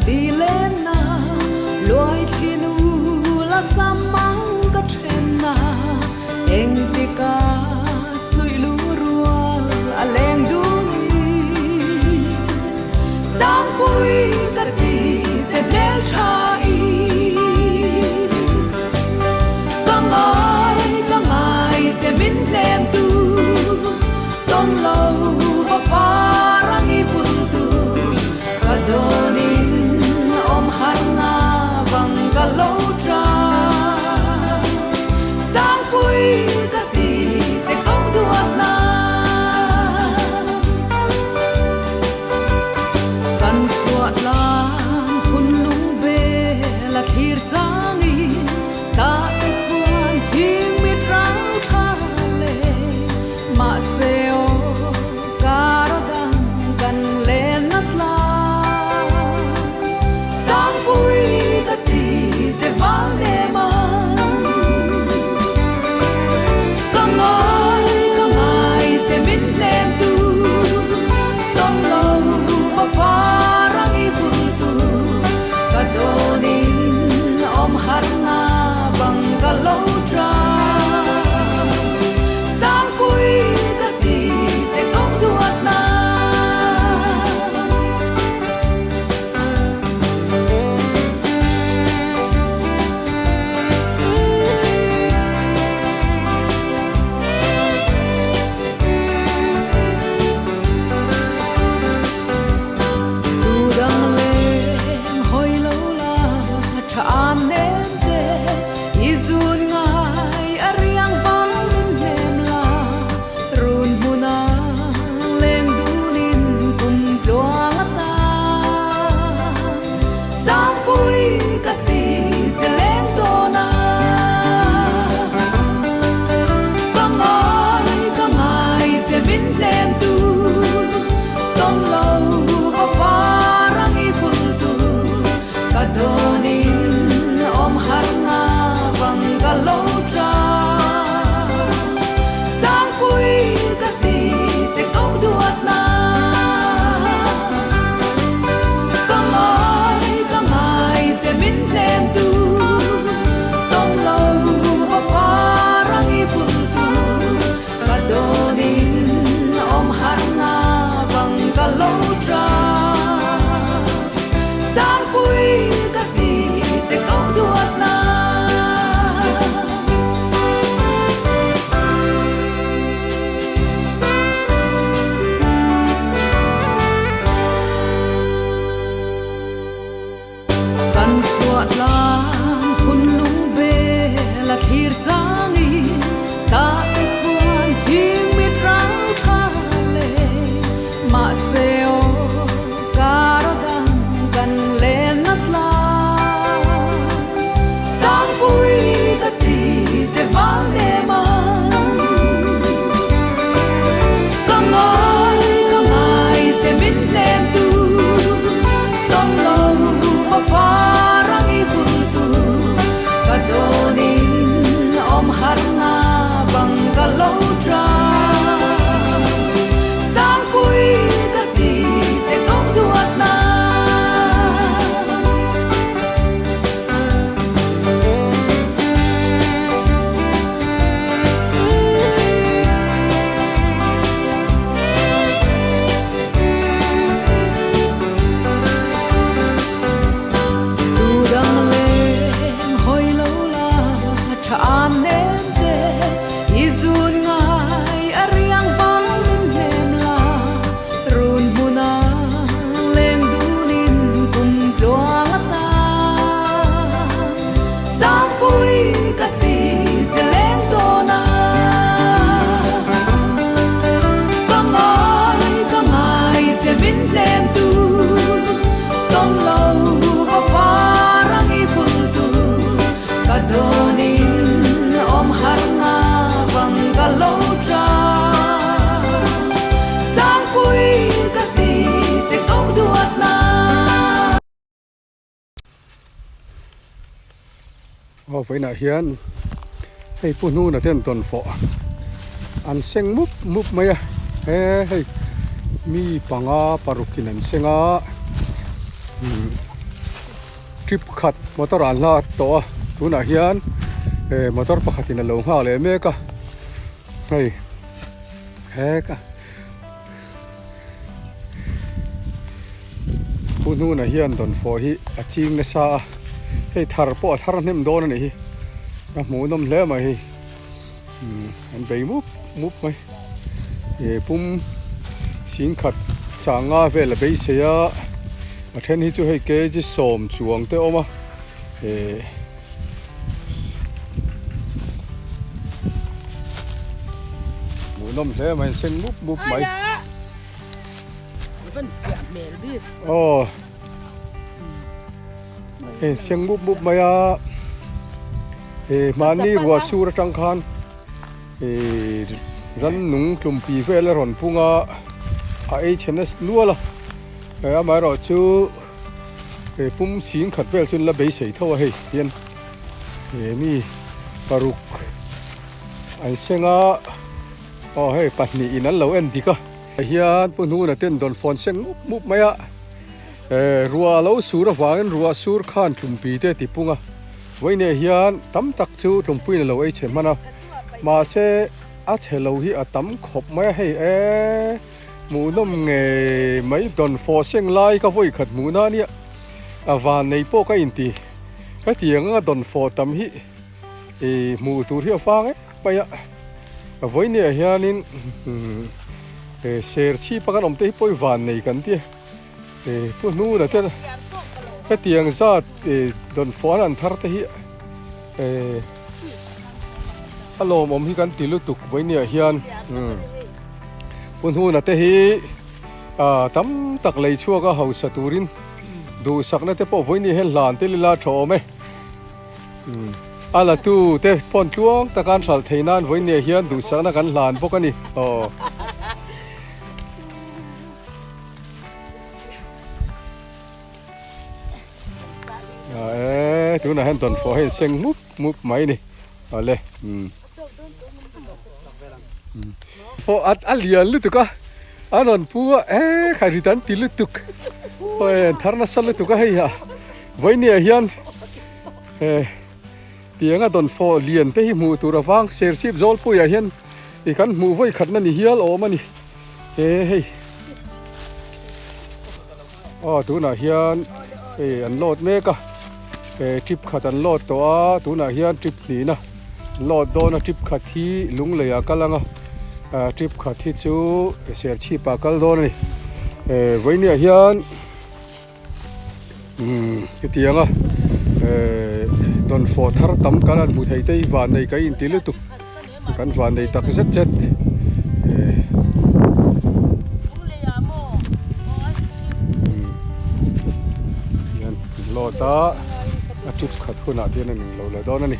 đi lên na loài khi nu là sa mang cả trên na em ti ca suy lu rua a leng du sang vui cả ti sẽ bel chai cả ngày sẽ bin lên tu ton lâu và parang ipun tu kadonin om harna bang kalotra sang pui ka ti che kong duat na kan suat lang kun lung be la thir changi ta te khuan chim mit rang tha le ma seo karadang kan le nat la sang pui ka ti che mal le ma ka ngai che mit lem tu tom lo pa parang I bul tu ka donin om harna bang ka lo tra sang pui ka ti che kong duat na Udang lem hoi lo la thaan nem te izun ngai ariang bang nem la run muna leng dunin kum doang ta sang pui ka ti che leng to na ka ngai che bin lem tu tom lâu và parang ipul tu kadonin om harna bang kalotra sang pui ka ti che kong duat na ka ngai che bin lem tu tom lâu và parang ipul tu kadonin om harna bang kalotra sang pui ka ti che kong duat na kan suat lang kun lung be la thir changi ta te khuan chim mit rang tha le ma seo karadang kan le nat la sang pui ka ti che mal le ma ka ngai che mit lem tu tom lo pa parang ipul tu kadonin om harna bang kalotra sang pui ka ti che kong duat na Udang lem hoi lo la thaan nem te izun ngai ariang bang nem la run muna leng dunin kum doang ta sang pui ka ti che leng to na ka ngai che bin lem tu tom lâu và parang ipul tu kadonin om harna bang kalotra sang pui ka ti che kong duat na phải nãy hiền hay phụ nữ là tên tuần phọ ăn sen múp mấy à hay mi panga parukinan senga ทริปขัดมอเตอร์อันลาตัวตัวน่ะเฮียนมอเตอร์ประคัดในโลงห้าเลยเมกะเฮ้ยแฮกะผู้นู้นน่ะเฮียนตอนฟอฮีอาจิงเนซ่าให้ทาร์ปอทาร์นิ่มโดนนี่นะหมูน้ำเละมาฮีอันไปมุบไหมปุ่มสิงขัดสางาเวลไปเสียอาเทนที่จะให้เกจิสมจวงเตอมาหมูน้ำเละมันเส้นมุบไหมโอ้เสียงมุบไหมอ่ะมานี่รัวสูรจังคันรันนุ่งกลุ่มปีเวลรอนพุ่งอ่ะชนะนัวละมาเราชูปุ่มสิงขัดเวลจนละเบยใส่เท่าเฮียนมีปารุกอันเซงอ่ะอ๋อปัดนี่อินันเราเอ็นดีก็เฮียนปุ่นหูน่ะเต้นโดนฟอนเซงมุบไหมอ่ะรัวเราสูรวางรัวสูรขันกลุ่มปีเตติพุ่งอ่ะไว้เนี่ยเฮียนตั้มตักจูกลุ่มปีเราเฉยมันอ่ะมาเสอาเชลฮีอาตั้มขบไม่ให้หมูน้ำเงยไม่โดนฟอเซงไล่ก็ไว้ขัดหมูน่าเนี่ยวานในโป๊กอินตีก็เตียงก็โดนฟอตั้มฮีหมูตัวที่ฟังไปอ่ะไว้เนี่ยเฮียนินเสียชีปกันอมเตยป่วยวานในกันที่พวกนู้นนะเจ้าก็เตียงซาโดนฟอนันทาร์เตฮีอารมณ์อมฮิกันติลุตุกไว้เนี่ยเฮียนปุ่นหูน่ะเตฮีตั้มตักเลยชั่วก็เฮาสตูรินดูสักนั่นเตปอไว้เนี่ยเห็นหลานเตลิลาโฉมอาละตูเตปอนช่วงตะการสัลเทนันไว้เนี่ยเฮียนดูสักนั่นกันหลานพวกกันนี่ตัวน่ะเห็นตอนฟอเห็นเสียงมุบไหมนี่เอาเลยพออัดเลียนลุตุกะอันนั้นพัวใครริตันติลุตุกโอ้ยทาร์นัสลุตุกะเฮียไว้เนี่ยเฮียนเตียงอ่ะตอนฟอเลียนเตะมูตัวระวังเสียชีพโจลปุยเฮียนอีกันมูไว้ขัดนั่นนี่เฮียลโอมันนี่เฮ้ยอ๋อตัวน่ะเฮียนอันโลดเมกะทริปขัดอันโลดตัวน่ะเฮียนทริปนี้นะโลดโดนทริปขัดที่ลุงเลยอะกัลังทริปขัดที่จูเสียชีพปากกัลโดนนี่ไว้เนี่ยเฮียนที่เตียงอ่ะโดนฟอทาร์ตั้มกันบุตรไทยวานในกันอินทิลุตุกันวานในตักเจ็ดยันโลดทริปขัดคนอาเดียนนี่เราเลยโดนนี่